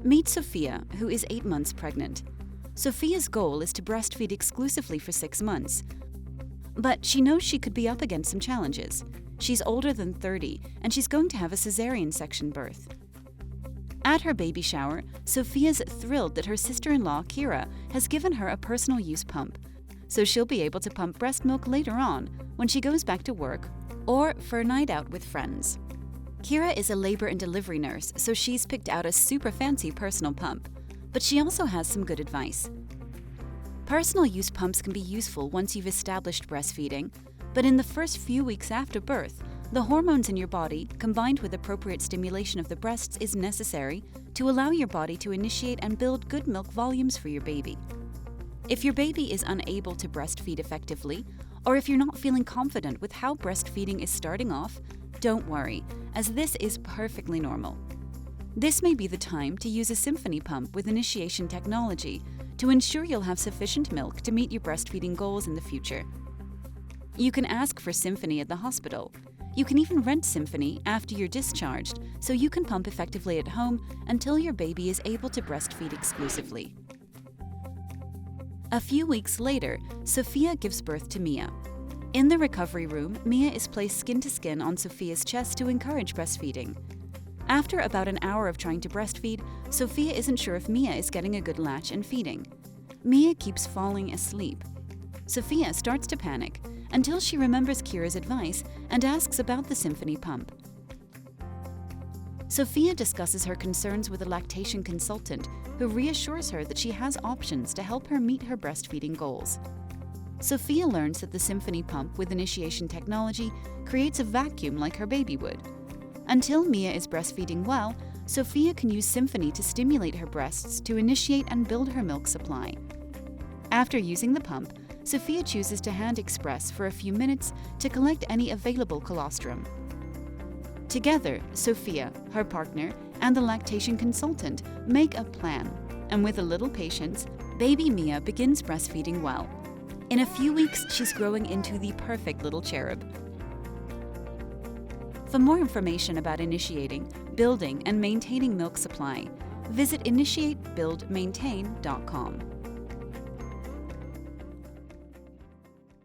Meet Sophia, who is 8 months pregnant. Sophia's goal is to breastfeed exclusively for 6 months. But she knows she could be up against some challenges. She's older than 30, and she's going to have a cesarean section birth. At her baby shower, Sophia's thrilled that her sister-in-law, Kira, has given her a personal use pump, so she'll be able to pump breast milk later on when she goes back to work or for a night out with friends. Kira is a labor and delivery nurse, so she's picked out a super fancy personal pump, but she also has some good advice. Personal use pumps can be useful once you've established breastfeeding, but in the first few weeks after birth, the hormones in your body, combined with appropriate stimulation of the breasts, is necessary to allow your body to initiate and build good milk volumes for your baby. If your baby is unable to breastfeed effectively, or if you're not feeling confident with how breastfeeding is starting off, don't worry, as this is perfectly normal. This may be the time to use a symphony pump with initiation technology to ensure you'll have sufficient milk to meet your breastfeeding goals in the future. You can ask for Symphony at the hospital. You can even rent Symphony after you're discharged, so you can pump effectively at home until your baby is able to breastfeed exclusively. A few weeks later, Sophia gives birth to Mia. In the recovery room, Mia is placed skin to skin on Sophia's chest to encourage breastfeeding. After about an hour of trying to breastfeed, Sophia isn't sure if Mia is getting a good latch and feeding. Mia keeps falling asleep. Sophia starts to panic until she remembers Kira's advice and asks about the Symphony pump. Sophia discusses her concerns with a lactation consultant who reassures her that she has options to help her meet her breastfeeding goals. Sophia learns that the Symphony pump with initiation technology creates a vacuum like her baby would. Until Mia is breastfeeding well, Sophia can use Symphony to stimulate her breasts to initiate and build her milk supply. After using the pump, Sophia chooses to hand express for a few minutes to collect any available colostrum. Together, Sophia, her partner, and the lactation consultant make a plan, and with a little patience, baby Mia begins breastfeeding well. In a few weeks, she's growing into the perfect little cherub. For more information about initiating, building, and maintaining milk supply, visit initiatebuildmaintain.com.